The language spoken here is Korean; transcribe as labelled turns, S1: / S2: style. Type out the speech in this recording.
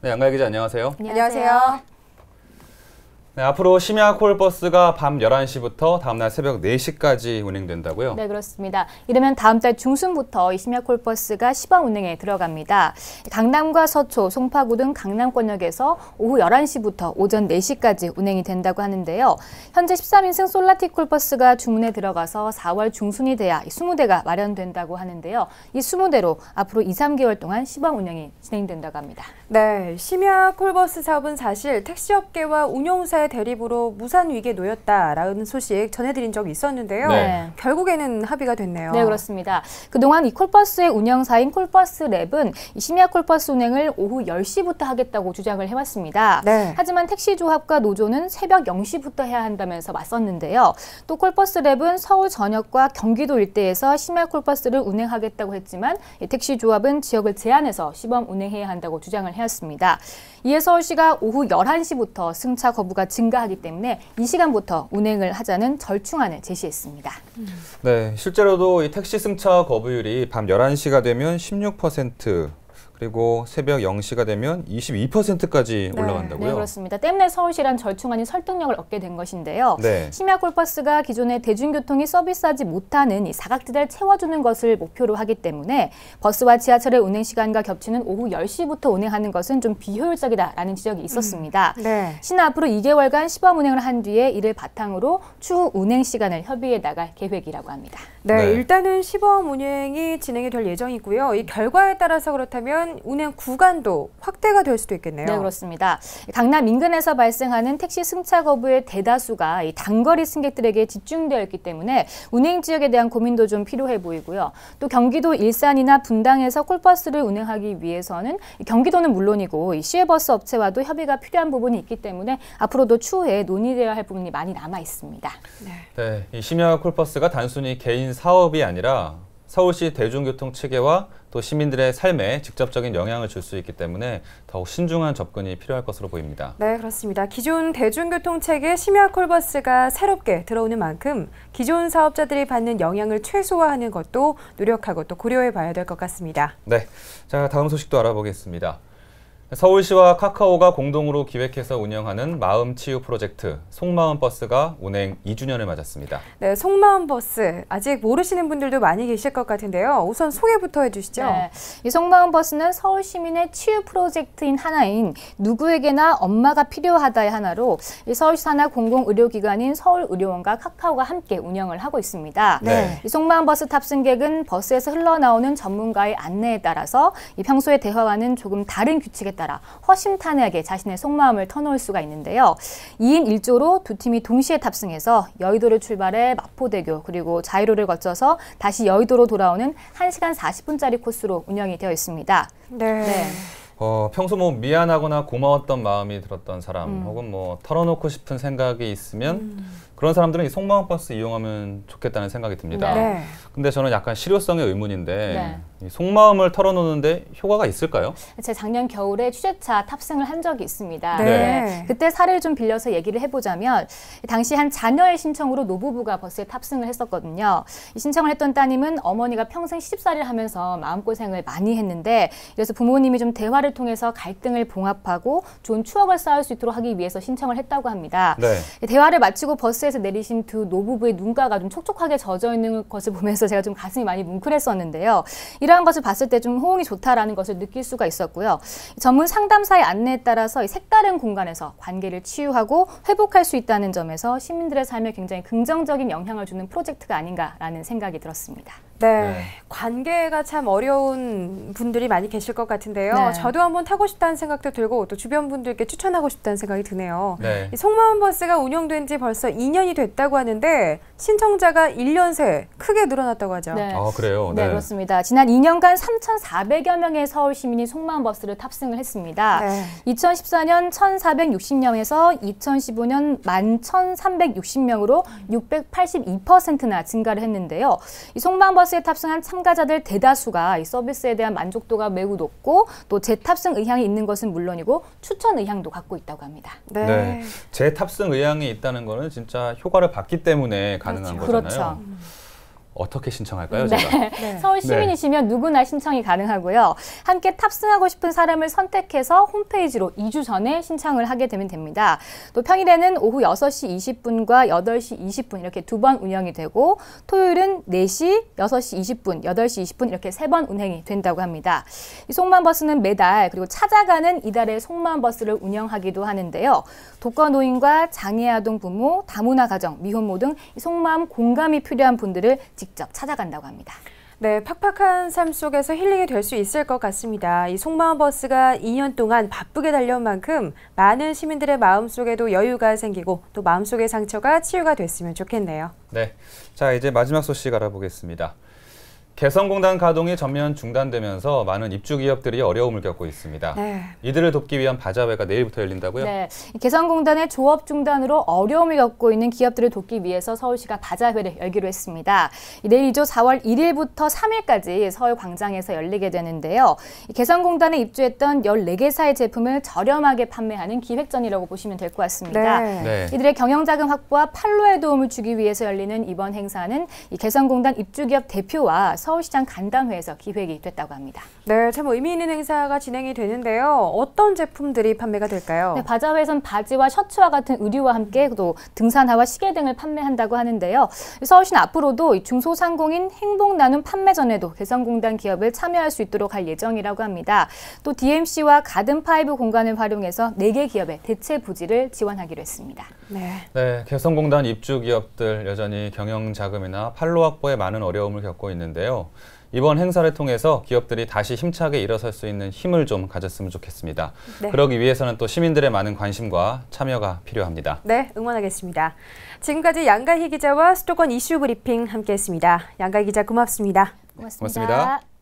S1: 네, 양가희 기자 안녕하세요.
S2: 안녕하세요.
S1: 네, 앞으로 심야 콜버스가 밤 11시부터 다음날 새벽 4시까지 운행된다고요?
S2: 네, 그렇습니다. 이르면 다음 달 중순부터 이 심야 콜버스가 시범 운행에 들어갑니다. 강남과 서초, 송파구 등 강남권역에서 오후 11시부터 오전 4시까지 운행이 된다고 하는데요. 현재 13인승 솔라틱 콜버스가 주문에 들어가서 4월 중순이 돼야 20대가 마련된다고 하는데요. 이 20대로 앞으로 2, 3개월 동안 시범 운행이 진행된다고 합니다.
S3: 네, 심야 콜버스 사업은 사실 택시업계와 운용사의 대립으로 무산 위기에 놓였다라는 소식 전해드린 적이 있었는데요.
S2: 네.
S3: 결국에는 합의가 됐네요.
S2: 네, 그렇습니다. 그동안 이 콜버스의 운영사인 콜버스랩은 이 심야 콜버스 운행을 오후 10시부터 하겠다고 주장을 해왔습니다.
S3: 네.
S2: 하지만 택시조합과 노조는 새벽 0시부터 해야 한다면서 맞섰는데요. 또 콜버스랩은 서울 전역과 경기도 일대에서 심야 콜버스를 운행하겠다고 했지만 이 택시조합은 지역을 제한해서 시범 운행해야 한다고 주장을 해왔습니다. 이에 서울시가 오후 11시부터 승차 거부가 증가하기 때문에 이 시간부터 운행을 하자는 절충안을 제시했습니다.
S1: 네, 실제로도 이 택시 승차 거부율이 밤 11시가 되면 16%, 그리고 새벽 0시가 되면 22%까지 올라간다고요?
S2: 네, 그렇습니다. 때문에 서울시란 절충안이 설득력을 얻게 된 것인데요.
S1: 네.
S2: 심야 콜버스가 기존의 대중교통이 서비스하지 못하는 이 사각지대를 채워주는 것을 목표로 하기 때문에 버스와 지하철의 운행 시간과 겹치는 오후 10시부터 운행하는 것은 좀 비효율적이다라는 지적이 있었습니다.
S3: 네.
S2: 시는 앞으로 2개월간 시범 운행을 한 뒤에 이를 바탕으로 추후 운행 시간을 협의해 나갈 계획이라고 합니다.
S3: 네,
S1: 네.
S3: 일단은 시범 운행이 진행이 될 예정이고요. 이 결과에 따라서 그렇다면 운행 구간도 확대가 될 수도 있겠네요.
S2: 네, 그렇습니다. 강남 인근에서 발생하는 택시 승차 거부의 대다수가 이 단거리 승객들에게 집중되어 있기 때문에 운행 지역에 대한 고민도 좀 필요해 보이고요. 또 경기도 일산이나 분당에서 콜버스를 운행하기 위해서는 경기도는 물론이고 이 시외버스 업체와도 협의가 필요한 부분이 있기 때문에 앞으로도 추후에 논의되어야 할 부분이 많이 남아 있습니다.
S1: 네, 이 심야 콜버스가 단순히 개인 사업이 아니라 서울시 대중교통 체계와 또 시민들의 삶에 직접적인 영향을 줄 수 있기 때문에 더욱 신중한 접근이 필요할 것으로 보입니다.
S3: 네, 그렇습니다. 기존 대중교통 체계에 심야 콜버스가 새롭게 들어오는 만큼 기존 사업자들이 받는 영향을 최소화하는 것도 노력하고 또 고려해 봐야 될 것 같습니다.
S1: 네, 자 다음 소식도 알아보겠습니다. 서울시와 카카오가 공동으로 기획해서 운영하는 마음치유 프로젝트 속마음버스가 운행 2주년을 맞았습니다.
S3: 네, 속마음버스 아직 모르시는 분들도 많이 계실 것 같은데요. 우선 소개부터 해주시죠.
S2: 네, 이 속마음버스는 서울 시민의 치유 프로젝트인 하나인 누구에게나 엄마가 필요하다의 하나로 이 서울시 산하 공공의료기관인 서울의료원과 카카오가 함께 운영을 하고 있습니다.
S1: 네.
S2: 이 속마음버스 탑승객은 버스에서 흘러나오는 전문가의 안내에 따라서 이 평소의 대화와는 조금 다른 규칙에 따라 허심탄회하게 자신의 속마음을 터놓을 수가 있는데요. 2인 1조로 두 팀이 동시에 탑승해서 여의도를 출발해 마포대교 그리고 자이로를 거쳐서 다시 여의도로 돌아오는 1시간 40분짜리 코스로 운영이 되어 있습니다.
S3: 네.
S1: 평소 뭐 미안하거나 고마웠던 마음이 들었던 사람 혹은 뭐 털어놓고 싶은 생각이 있으면 그런 사람들은 이 속마음버스 이용하면 좋겠다는 생각이 듭니다.
S3: 네.
S1: 근데 저는 약간 실효성의 의문인데
S2: 네.
S1: 이 속마음을 털어놓는데 효과가 있을까요?
S2: 제가 작년 겨울에 취재차 탑승을 한 적이 있습니다.
S3: 네.
S2: 그때 사례를 좀 빌려서 얘기를 해보자면 당시 한 자녀의 신청으로 노부부가 버스에 탑승을 했었거든요. 이 신청을 했던 따님은 어머니가 평생 시집살이를 하면서 마음고생을 많이 했는데 그래서 부모님이 좀 대화를 통해서 갈등을 봉합하고 좋은 추억을 쌓을 수 있도록 하기 위해서 신청을 했다고 합니다.
S1: 네.
S2: 대화를 마치고 버스에서 내리신 두 노부부의 눈가가 좀 촉촉하게 젖어 있는 것을 보면서 제가 좀 가슴이 많이 뭉클했었는데요. 이러한 것을 봤을 때 좀 호응이 좋다라는 것을 느낄 수가 있었고요. 전문 상담사의 안내에 따라서 색다른 공간에서 관계를 치유하고 회복할 수 있다는 점에서 시민들의 삶에 굉장히 긍정적인 영향을 주는 프로젝트가 아닌가라는 생각이 들었습니다.
S3: 네, 관계가 참 어려운 분들이 많이 계실 것 같은데요.
S2: 네.
S3: 저도 한번 타고 싶다는 생각도 들고 또 주변 분들께 추천하고 싶다는 생각이 드네요.
S1: 네.
S3: 이 속마음버스가 운영된 지 벌써 2년이 됐다고 하는데 신청자가 1년 새 크게 늘어났다고 하죠.
S2: 네.
S1: 아, 그래요?
S2: 네, 그렇습니다. 지난 2년간 3,400여 명의 서울 시민이 속마음버스를 탑승을 했습니다.
S3: 네.
S2: 2014년 1,460명에서 2015년 11,360명으로 682%나 증가를 했는데요. 이 속마음버스에 탑승한 참가자들 대다수가 이 서비스에 대한 만족도가 매우 높고 또 재탑승 의향이 있는 것은 물론이고 추천 의향도 갖고 있다고 합니다.
S3: 네.
S1: 네. 재탑승 의향이 있다는 거는 진짜 효과를 봤기 때문에 가능한 거잖아요.
S2: 그렇죠.
S1: 어떻게 신청할까요, 제가?
S3: 네.
S2: 서울 시민이시면 누구나 신청이 가능하고요. 함께 탑승하고 싶은 사람을 선택해서 홈페이지로 2주 전에 신청을 하게 되면 됩니다. 또 평일에는 오후 6시 20분과 8시 20분 이렇게 2번 운영이 되고 토요일은 4시, 6시 20분, 8시 20분 이렇게 3번 운행이 된다고 합니다. 이 속마음버스는 매달 그리고 찾아가는 이달의 속마음버스를 운영하기도 하는데요. 독거노인과 장애아동 부모, 다문화 가정, 미혼모 등 이 속마음 공감이 필요한 분들을 직접 찾아간다고 합니다.
S3: 네, 팍팍한 삶 속에서 힐링이 될 수 있을 것 같습니다. 이 속마음버스가 2년 동안 바쁘게 달려온 만큼 많은 시민들의 마음속에도 여유가 생기고 또 마음속의 상처가 치유가 됐으면 좋겠네요.
S1: 네, 자 이제 마지막 소식 알아보겠습니다. 개성공단 가동이 전면 중단되면서 많은 입주 기업들이 어려움을 겪고 있습니다.
S3: 네.
S1: 이들을 돕기 위한 바자회가 내일부터 열린다고요?
S2: 네, 개성공단의 조업 중단으로 어려움을 겪고 있는 기업들을 돕기 위해서 서울시가 바자회를 열기로 했습니다. 내일이죠. 4월 1일부터 3일까지 서울 광장에서 열리게 되는데요. 개성공단에 입주했던 14개사의 제품을 저렴하게 판매하는 기획전이라고 보시면 될 것 같습니다.
S1: 네.
S2: 이들의 경영자금 확보와 판로에 도움을 주기 위해서 열리는 이번 행사는 이 개성공단 입주기업 대표와 서울시장 간담회에서 기획이 됐다고 합니다.
S3: 네, 참 의미 있는 행사가 진행이 되는데요. 어떤 제품들이 판매가 될까요?
S2: 네, 바자회에선 바지와 셔츠와 같은 의류와 함께 또 등산화와 시계 등을 판매한다고 하는데요. 서울시는 앞으로도 중소상공인 행복나눔 판매전에도 개성공단 기업을 참여할 수 있도록 할 예정이라고 합니다. 또 DMC와 가든파이브 공간을 활용해서 4개 기업의 대체 부지를 지원하기로 했습니다.
S1: 네, 개성공단 입주 기업들 여전히 경영 자금이나 판로 확보에 많은 어려움을 겪고 있는데요. 이번 행사를 통해서 기업들이 다시 힘차게 일어설 수 있는 힘을 좀 가졌으면 좋겠습니다.
S3: 네.
S1: 그러기 위해서는 또 시민들의 많은 관심과 참여가 필요합니다.
S3: 네, 응원하겠습니다. 지금까지 양가희 기자와 수도권 이슈 브리핑 함께했습니다. 양가희 기자 고맙습니다.
S2: 고맙습니다.
S1: 고맙습니다.